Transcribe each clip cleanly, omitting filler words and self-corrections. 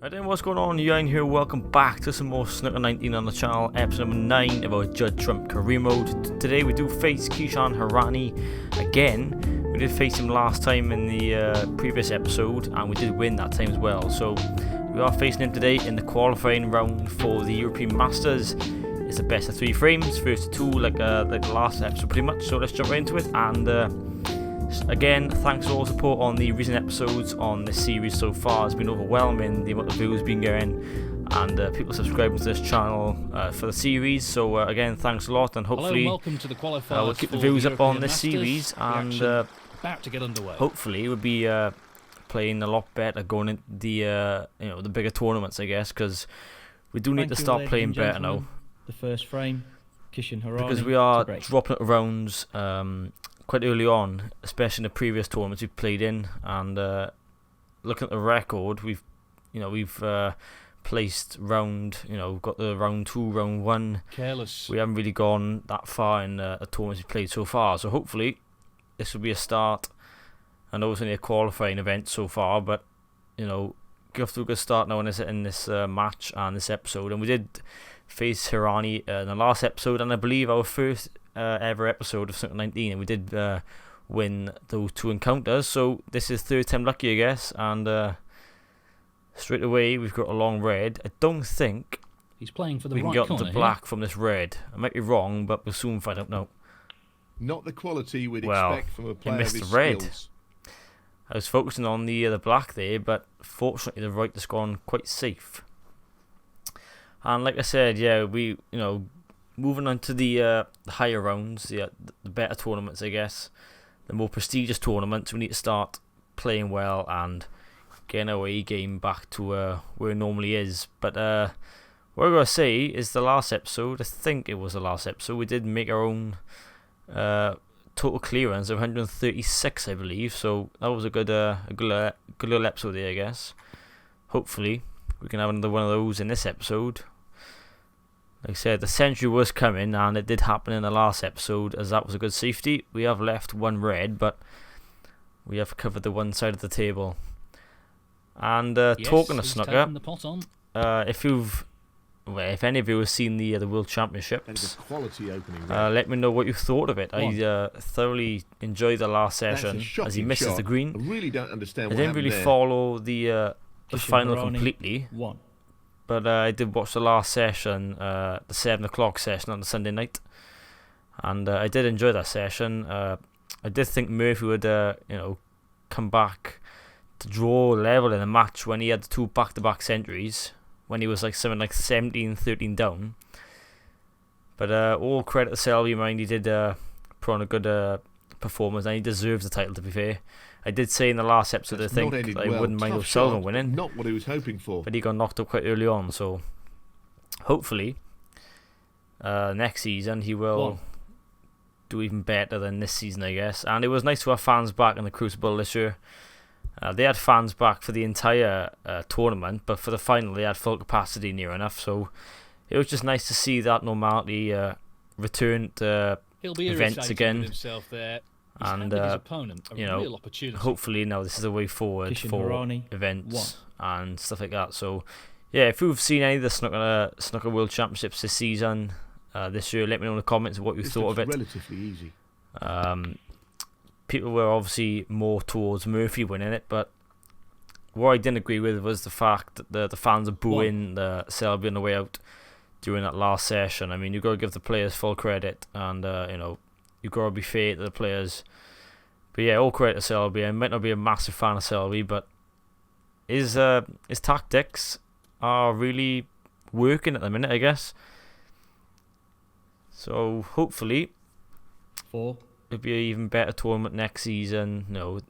Right then, what's going on? Yang here, welcome back to some more Snooker 19 on the channel, episode number 9 about Judd Trump career mode. Today we do face Kishan Hirani again. We did face him last time in the previous episode and we did win that time as well. So we are facing him today in the qualifying round for the European Masters. It's a best of 3 frames, first 2 like the last episode pretty much. So let's jump right into it and again, thanks for all the support on the recent episodes on this series so far. It's been overwhelming, the amount of views been getting and people subscribing to this channel for the series. So again, thanks a lot, and hopefully welcome to the qualifiers we'll keep the views up on this Masters. series, and About to get underway. hopefully we'll be playing a lot better going into the the bigger tournaments, I guess, because we do need to start playing better now. The first frame, Kishan Hirani. Because we are dropping it rounds quite early on, especially in the previous tournaments we've played in, and looking at the record, we've placed round, got the round 2, round 1. Careless. We haven't really gone that far in the tournaments we've played so far, so hopefully this will be a start. I know it's only a qualifying event so far, but get off to a good start now in this match and this episode. And we did face Hirani in the last episode, and I believe our first ever episode of Snooker 19, and we did win those 2 encounters, so this is third time lucky, I guess. And straight away we've got a long red. I don't think he's playing for the we can right get into black from this red. I might be wrong, but we'll soon find out now. Not the quality we'd expect from a player he missed of his the red. skills. I was focusing on the black there, but fortunately the right has gone quite safe. And like I said, yeah, we moving on to the higher rounds, the better tournaments, I guess, the more prestigious tournaments. We need to start playing well and getting our A game back to where it normally is. But what I'm going to say is the last episode, I think it was the last episode, we did make our own total clearance of 136, I believe. So that was a good little episode there, I guess. Hopefully we can have another one of those in this episode. Like I said, the century was coming, and it did happen in the last episode, as that was a good safety. We have left 1 red, but we have covered the one side of the table. And talking of snooker, if any of you have seen the World Championships, let me know what you thought of it. I thoroughly enjoyed the last session, as he misses the green. I really don't understand. I didn't really follow the final completely. But I did watch the last session, the 7 o'clock session on the Sunday night, and I did enjoy that session. I did think Murphy would, come back to draw level in the match when he had the 2 back-to-back centuries, when he was something like 17-13 down. But all credit to Selby, mind, he did put on a good performance, and he deserves the title, to be fair. I did say in the last episode, I think, that I wouldn't mind O'Sullivan winning. Not what he was hoping for. But he got knocked up quite early on, so hopefully next season he will do even better than this season, I guess. And it was nice to have fans back in the Crucible this year. They had fans back for the entire tournament, but for the final they had full capacity near enough, so it was just nice to see that normality return to events again. Himself there. And his opponent a real opportunity. Hopefully now this is a way forward for events and stuff like that. So yeah, if you've seen any of the Snooker World Championships this season, this year, let me know in the comments what you thought of it. Relatively easy. People were obviously more towards Murphy winning it, but what I didn't agree with was the fact that the fans are booing the Selby on the way out during that last session. I mean, you've got to give the players full credit, and you've got to be fair to the players. But yeah, all credit to Selby. I might not be a massive fan of Selby, but his tactics are really working at the minute, I guess. So hopefully it'll be an even better tournament next season.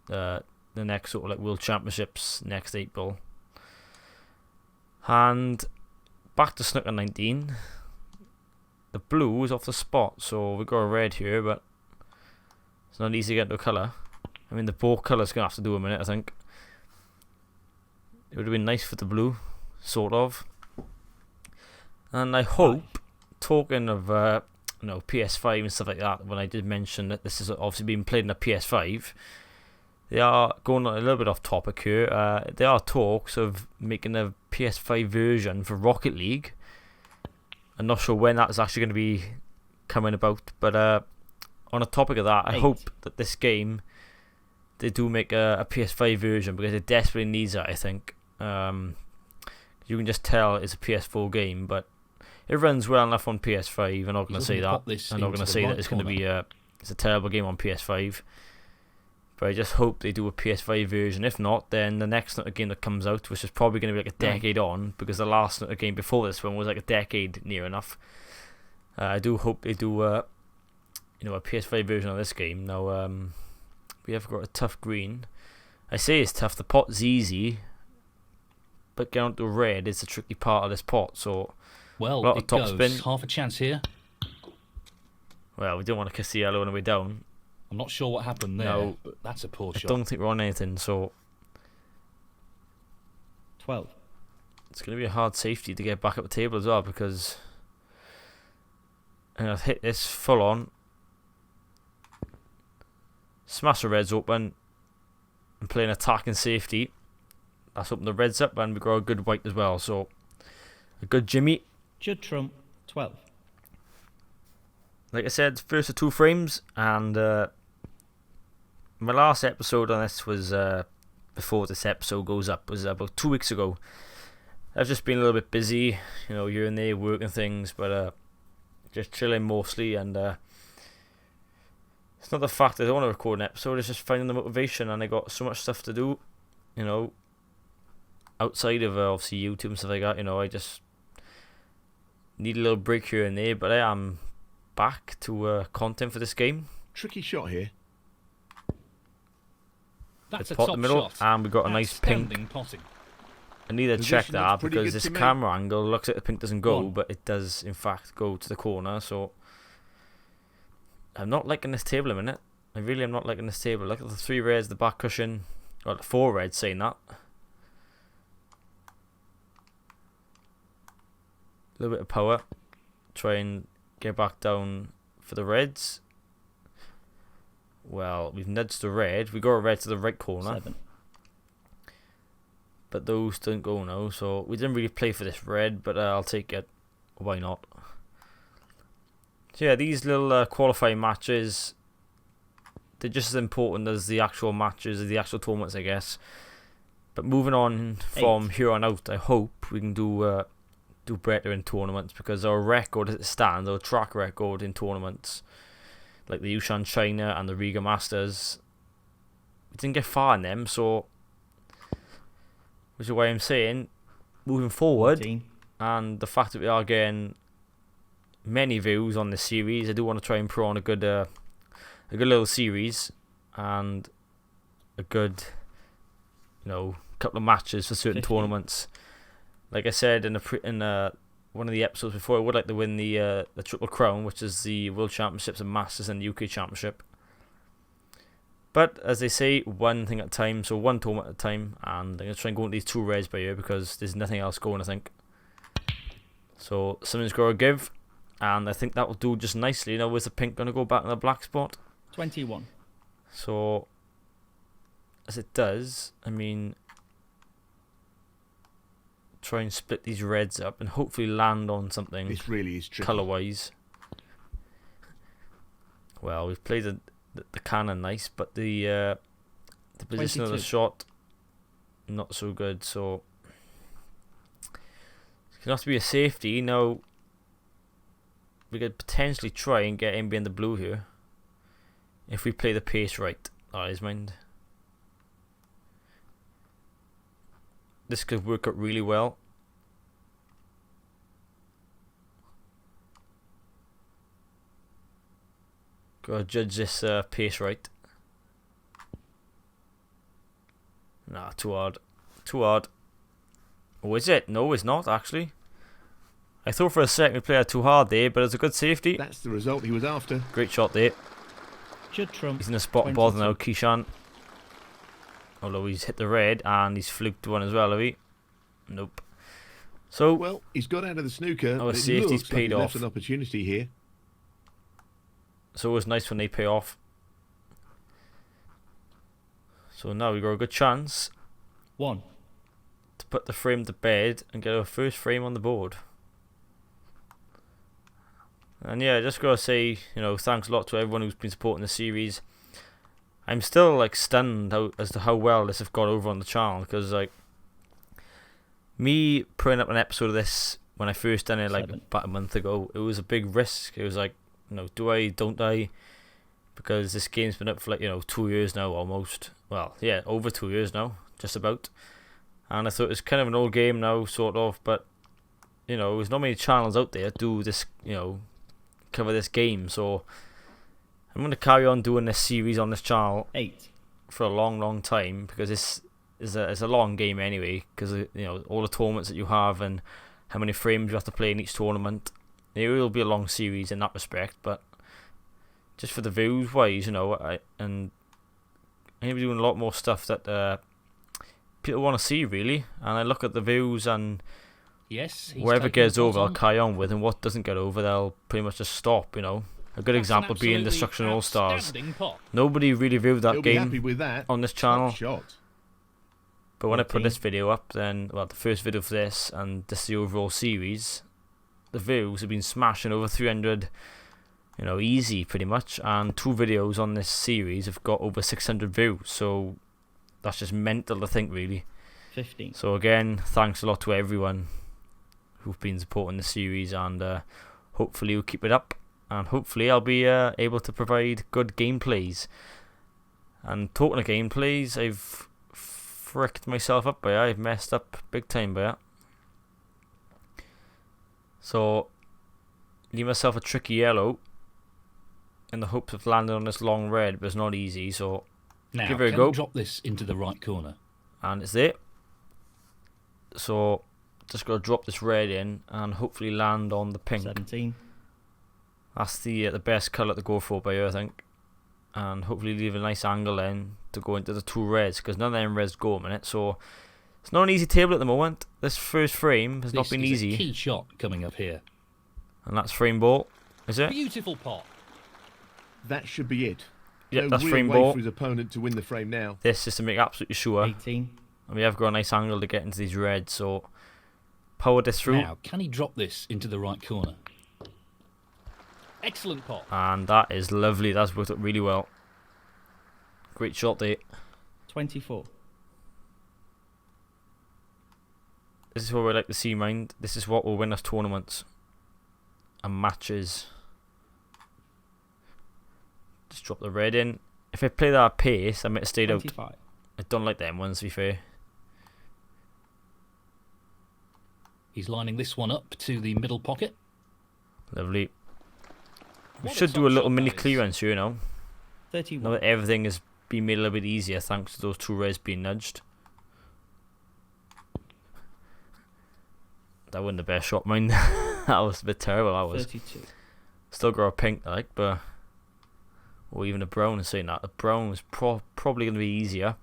The next sort of World Championships next April. And back to Snooker 19. The blue is off the spot, so we've got a red here, but it's not easy to get into a colour. I mean, the both colours going to have to do a minute, I think. It would have been nice for the blue, sort of. And I hope, talking of PS5 and stuff like that, when I did mention that this is obviously being played on a PS5, They are going a little bit off topic here. There are talks of making a PS5 version for Rocket League. I'm not sure when that's actually going to be coming about, but on a topic of that, I hope that this game, they do make a PS5 version, because it desperately needs it, I think. You can just tell it's a PS4 game, but it runs well enough on PS5. I'm not going to say that. I'm not going to say that it's going to be it's a terrible game on PS5. But I just hope they do a PS5 version. If not, then the next Snooker game that comes out, which is probably going to be like a decade on, because the last Snooker game before this one was like a decade near enough. I do hope they do a PS5 version of this game. Now, we have got a tough green. I say it's tough. The pot's easy, but getting onto red is the tricky part of this pot. So, well, a lot of top spin. Half a chance here. Well, we don't want to kiss the yellow on the way down. I'm not sure what happened there, no, but that's a poor shot. I don't think we're on anything, so 12. It's going to be a hard safety to get back up the table as well, because I've hit this full on. Smash the reds open and play an attack and safety. That's opened the reds up, and we've got a good white as well, so a good Jimmy. Judd trump, 12. Like I said, first of 2 frames, and my last episode on this was, before this episode goes up, was about 2 weeks ago. I've just been a little bit busy, here and there, working things, but just chilling mostly, and it's not the fact that I don't want to record an episode, it's just finding the motivation, and I got so much stuff to do, outside of obviously YouTube and stuff like that. I just need a little break here and there, but I am back to content for this game. Tricky shot here. That's a pot top in the middle, shot. and we've got a nice pink. Potting. I need to check Position that, looks pretty because good this to me. camera angle looks like the pink doesn't go, One. but it does in fact go to the corner. So I'm not liking this table a minute. I really am not liking this table. Look at the 3 reds, the back cushion, or the 4 reds, saying that. A little bit of power. Try and get back down for the reds. Well, we've nudged the red. We got a red to the right corner. 7. But those don't go now, so we didn't really play for this red, but I'll take it. Why not? So yeah, these little qualifying matches, they're just as important as the actual matches, as the actual tournaments, I guess. But moving on from here on out, I hope we can do better in tournaments, because our record as it stands, our track record in tournaments, like the Yushan China and the Riga Masters, we didn't get far in them, so which is why I'm saying, moving forward, 14. and the fact that we are getting many views on this series, I do want to try and put on a good little series, and a good, couple of matches for certain 15. tournaments. Like I said in one of the episodes before, I would like to win the Triple Crown, which is the World Championships and Masters and the UK Championship. But as they say, one thing at a time, so one tournament at a time, and I'm going to try and go into these 2 reds by here, because there's nothing else going, I think. So something's got to give, and I think that will do just nicely. Where's the pink going to go back in the black spot? 21. So, as it does, try and split these reds up and hopefully land on something. This really is tricky. Colour-wise. Well, we've played the cannon nice, but the position 22. of the shot not so good. So it's gonna have to be a safety. Now we could potentially try and get MB in the blue here if we play the pace right. Eyes mind. This could work out really well. Gotta judge this pace right. Nah, too hard. Too hard. Oh, is it? No, it's not, actually. I thought for a second we played too hard there, but it's a good safety. That's the result he was after. Great shot there. Judd trump. He's in a spot ball now, Kishan. Although he's hit the red and he's fluked one as well, have he? Nope. So, Well, he's got out of the snooker. our But it safety's looks like paid he's left off. an opportunity here. it's always nice when they pay off. So now we got a good chance 1. to put the frame to bed and get our first frame on the board. And yeah, just gotta say, thanks a lot to everyone who's been supporting the series. I'm still like stunned as to how well this has got over on the channel, because like me putting up an episode of this when I first done it like 7. about a month ago, it was a big risk. It was like, do I, don't I? Because this game's been up for like 2 years now almost. Well, yeah, over 2 years now, just about. And I thought it's kind of an old game now, sort of, but there's not many channels out there do this, cover this game, so I'm going to carry on doing this series on this channel 8. for a long time, because this is a long game anyway, because all the tournaments that you have and how many frames you have to play in each tournament. It will be a long series in that respect, but just for the views wise, I'm going to be doing a lot more stuff that people want to see, really. And I look at the views, and Yes, whatever gets over, I'll carry on with, and what doesn't get over, they'll pretty much just stop. A good example being Destruction All Stars. Nobody really viewed that He'll be happy game with that. on this Top channel, shot. but when I put 14. this video up, then the first video for this and this the overall series, the views have been smashing over 300, easy pretty much, and 2 videos on this series have got over 600 views. So that's just mental to think, really. 15. So again, thanks a lot to everyone who've been supporting the series, and hopefully we'll keep it up, and hopefully I'll be able to provide good gameplays. And talking of gameplays, I've fricked myself up by it. I've messed up big time by it. So leave myself a tricky yellow in the hopes of landing on this long red, but it's not easy, so Now, give it a can go. you drop this into the right corner? And it's there. So just got to drop this red in and hopefully land on the pink. 17. That's the best colour to go for by here, I think. And hopefully leave a nice angle then to go into the 2 reds, because none of them reds go a minute. So it's not an easy table at the moment. This first frame has not been This is easy. a key shot coming up here. And that's frame ball, is it? Beautiful pot. That should be it. Yep, No that's real frame way ball. for his opponent to win the frame now. This is to make absolutely sure. 18. And we have got a nice angle to get into these reds, so power this through. Now, can he drop this into the right corner? Excellent pot. And that is lovely. That's worked out really well. Great shot there. 24. This is what we like to see, mind. This is what will win us tournaments and matches. Just drop the red in. If I play that at pace, I might have stayed out. 25. I don't like them ones, to be fair. He's lining this one up to the middle pocket. Lovely. We What a should do a top little shot mini that is. clearance here now. Now 31. that everything has been made a little bit easier thanks to those 2 reds being nudged. That wasn't the best shot, mind. That was a bit terrible, that was. 32. Still got a pink, like, but... Or even a brown is saying that. The brown was probably going to be easier.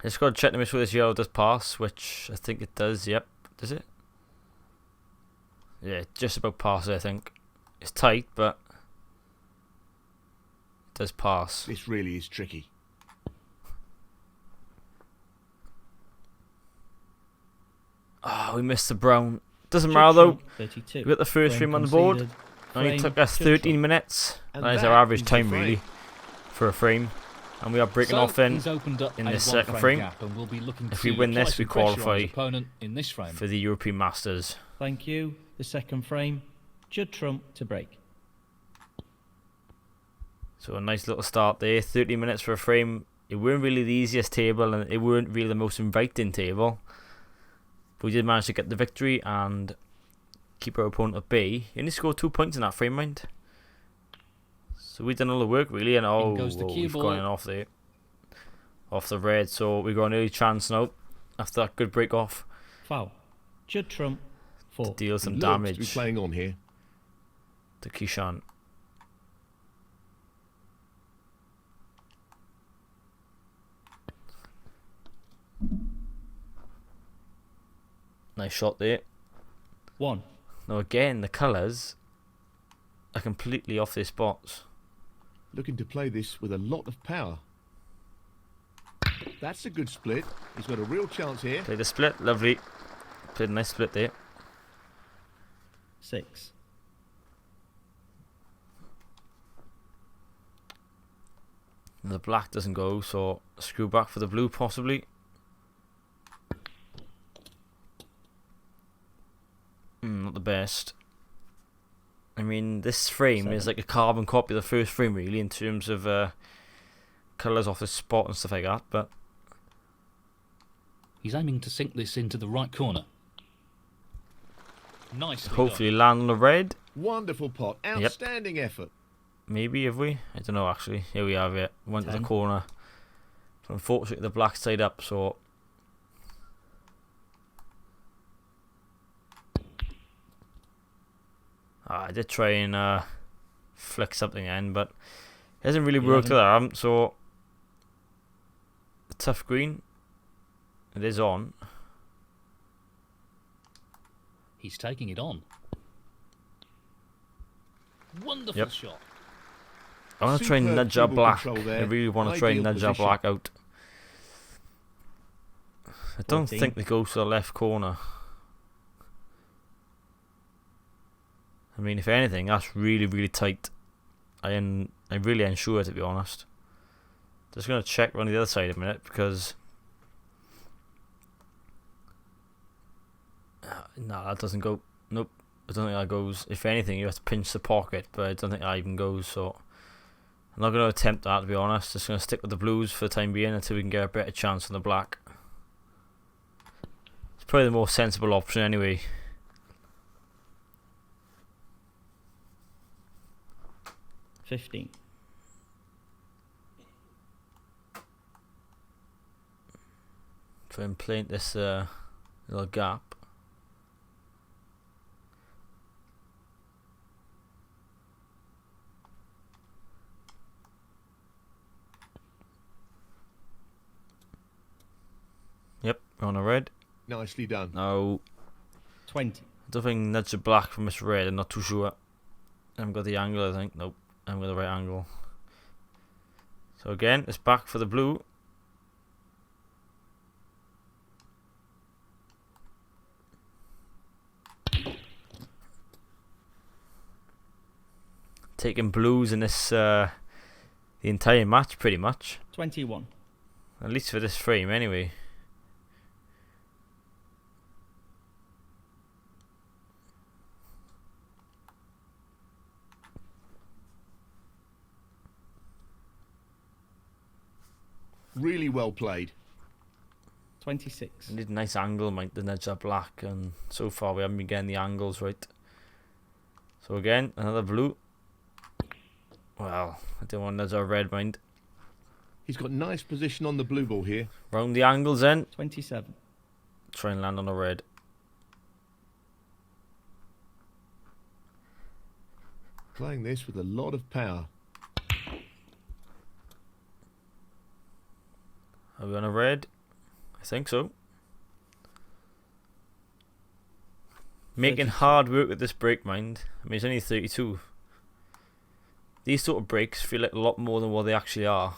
Just got to check to make sure this yellow does pass, which I think it does, yep. Does it? Yeah, just about pass it, I think. It's tight, but... It does pass. This really is tricky. Oh, we missed the brown. Doesn't Judd matter though. Trump, 32. We got the first frame on the board. conceded. Only Frame, took us Judd 13 Trump. minutes. And That is our that average is the time, frame. really, for a frame. And we are breaking So off in he's opened up in a this one second frame. gap, and we'll be looking If to we win apply this, we some pressure on his qualify opponent in this frame. for the European Masters. Thank you. The second frame. Judd Trump to break. So a nice little start there. 30 minutes for a frame. It weren't really the easiest table, and it weren't really the most inviting table. But we did manage to get the victory and keep our opponent at bay. He only scored 2 points in that frame, mind. So we've done all the work, really, and goes the cue we've ball. gone in off there. Off the red, so we got an early chance now after that good break off Foul. Judd Trump. to 4. deal some He looked to be damage playing on here. to Kishan. Nice shot there. 1. Now again, the colours are completely off their spots. Looking to play this with a lot of power. That's a good split. He's got a real chance here. Played a split, lovely. Played a nice split there. 6. The black doesn't go, so screw back for the blue possibly. Not the best. I mean, this frame 7. is like a carbon copy of the first frame, really, in terms of colours off the spot and stuff like that. But He's aiming to sink this into the right corner. Nicely hopefully done. land on the red. Wonderful pot. Outstanding effort. Maybe, have we? I don't know, actually. Here we have it. Went to 10. the corner. So unfortunately, the black side up, so... I did try and flick something in, but it hasn't really worked with that, so... Tough green. It is on. He's taking it on. Wonderful shot. I want to try and nudge our dribble black. control there. I really want to try and Ideal nudge our position. black out. I don't 14. think they go to the left corner. I mean, if anything, that's really, really tight. I'm really unsure, to be honest. Just going to check on the other side a minute, because... no, that doesn't go. Nope, I don't think that goes. If anything, you have to pinch the pocket, but I don't think that even goes, so... I'm not going to attempt that, to be honest. Just going to stick with the blues for the time being until we can get a better chance on the black. It's probably the more sensible option anyway. $15. Try and plant this little gap. Yep, we're on a red. Nicely done. No, 20. I don't think nudge the black from this red. I'm not too sure. I haven't got the angle, I think. Nope, I haven't got the right angle. So again, it's back for the blue. Taking blues in this the entire match, pretty much. 21. At least for this frame, anyway. Really well played. 26. I need a nice angle, might the nudge that black, and so far we haven't been getting the angles right. So again, another blue. Well, I don't want to nudge our red, mind. He's got nice position on the blue ball here. Round the angles then. 27. Try and land on a red. Playing this with a lot of power. Are we on a red? I think so. Making 32. hard work with this break, mind. I mean, it's only 32. These sort of breaks feel like a lot more than what they actually are.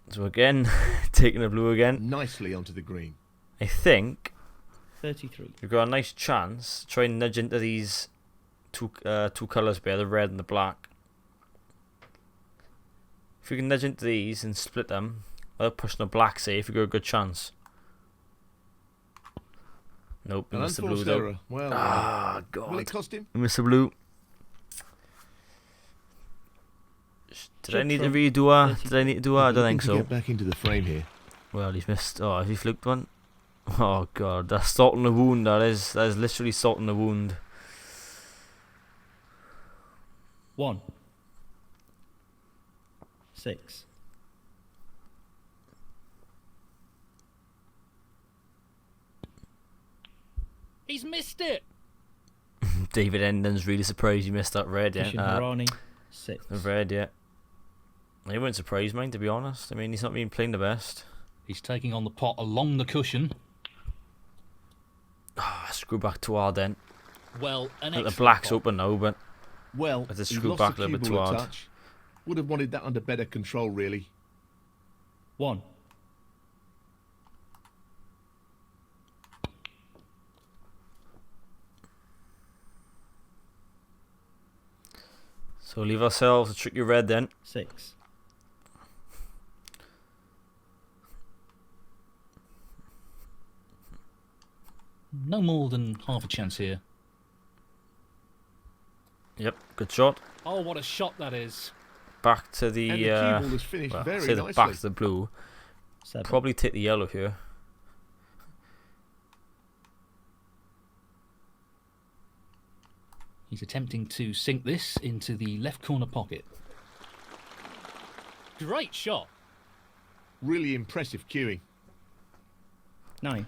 So again, taking the blue again. Nicely onto the green. I think 33. we've got a nice chance to try and nudge into these two colours there, the red and the black. If we can nudge into these and split them without pushing the black safe, we've got a good chance. Nope, we An missed the blue unforced though. error. Well, Ah, will it God. cost him? We missed the blue. Did I need to redo her? Did I need to do her? I don't think Looking to so. Get back into the frame here. Well, he's missed. Oh, has he fluked one? Oh, God. That's salting the wound, that is. That is literally salting the wound. 1. 6. He's missed it. David Hendon's really surprised he missed that red, yeah. Kishan Hirani. 6. The red, yeah. He wouldn't surprise me, to be honest. I mean, he's not been playing the best. He's taking on the pot along the cushion. Ah, screw back to our then. Well, an The excellent black's pot. open now, but Well, As a he screw lost back the a little cue bit ball too a hard. touch. Would have wanted that under better control, really. 1. So leave ourselves a tricky red then. 6. No more than half a chance here. Yep, good shot. Oh, what a shot that is. Back to And the the, cue ball has finished well, very say the nicely. back to the blue. 7. Probably take the yellow here. He's attempting to sink this into the left corner pocket. Great shot. Really impressive cueing. 9.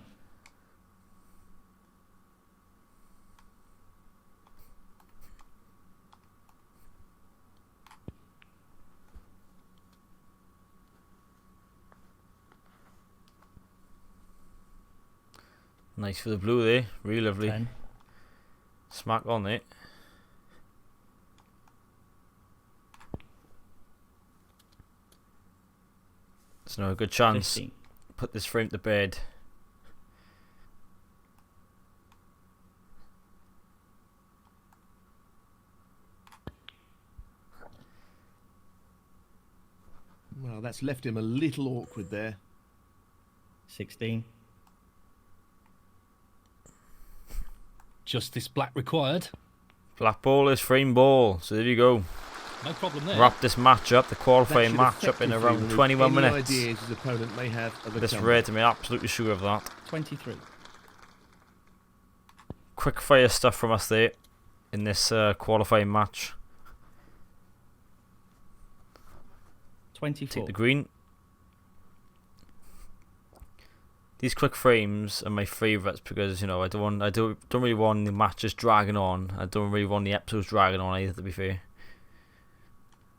Nice for the blue there. Really lovely. 10. Smack on it. It's now a good chance. 15. Put this frame to bed. Well, that's left him a little awkward there. 16. Just this black required. Black ball is frame ball. So there you go. No problem there. Wrap this match up, the That qualifying should match up in effectively around remove 21 any minutes. ideas his opponent may have of a This comeback. red to be absolutely sure of that. 23. Quick fire stuff from us there in this qualifying match. 24. Take the green. These quick frames are my favourites because, you know, I don't really want the matches dragging on. I don't really want the episodes dragging on either, to be fair.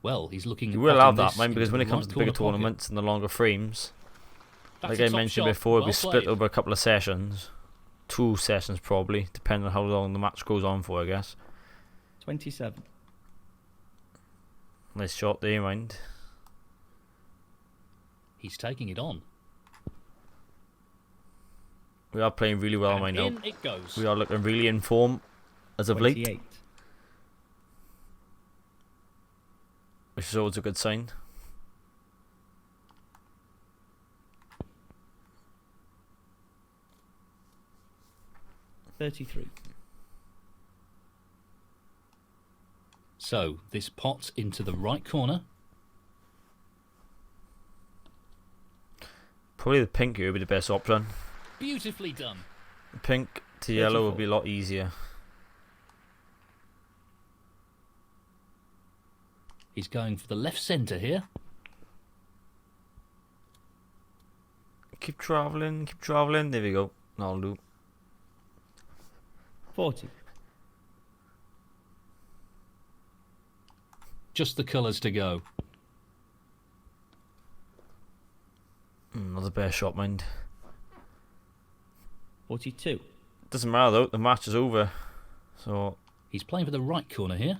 Well, he's looking. You will potting have that, this man, because into when the it comes right to bigger corner pocket. tournaments and the longer frames, That's like a I top mentioned shot. before, it'll be Well split played. over a couple of sessions. 2 sessions probably, depending on how long the match goes on for, I guess. 27. Nice shot there, mind. He's taking it on. We are playing really well, And I know. in it goes. We are looking really in form as of late, 28. which is always a good sign. $33. So this pot into the right corner. Probably the pink here would be the best option. Beautifully done. The pink to yellow would 34. be a lot easier. He's going for the left centre here. Keep travelling, keep travelling. There we go. That'll do. 40. Just the colours to go. Another bear shot, mind. 42. Doesn't matter though, the match is over. So, He's playing for the right corner here.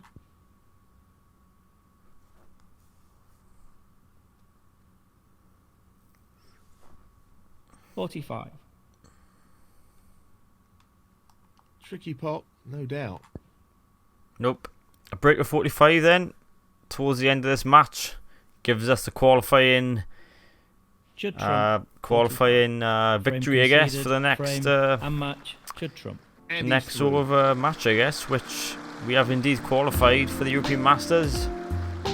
45. Tricky pot, no doubt. nope. A break of 45 then, towards the end of this match. Gives us the qualifying Judd Trump. victory, I guess, for the next and match. Judd Trump. And next he's sort through. of match, I guess, which we have indeed qualified for the European Masters.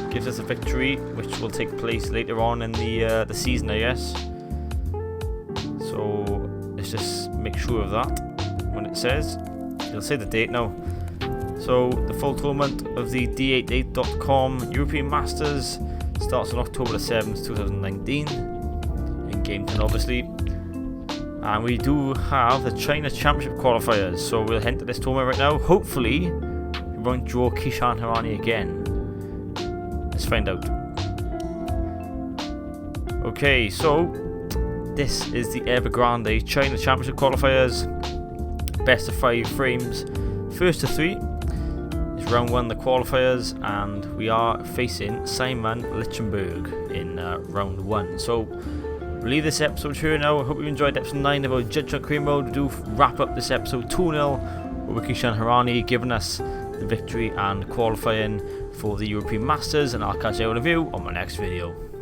Gives us a victory, which will take place later on in the season, I guess. So let's just make sure of that when it says. It'll say the date now. So the full tournament of the D88.com European Masters starts on October the 7th, 2019. In Game 10, obviously. And we do have the China Championship qualifiers, so we'll head to this tournament right now. Hopefully, we won't draw Kishan Hirani again. Let's find out. Okay, so this is the Evergrande China Championship qualifiers. Best of 5 frames. First to 3 is It's round 1, the qualifiers, and we are facing Simon Lichtenberg in round 1. So we'll leave this episode here now. I hope you enjoyed episode 9 about Judd on career mode. We do wrap up this episode 2-0 with Kishan Hirani giving us the victory and qualifying for the European Masters, and I'll catch you with a view on my next video.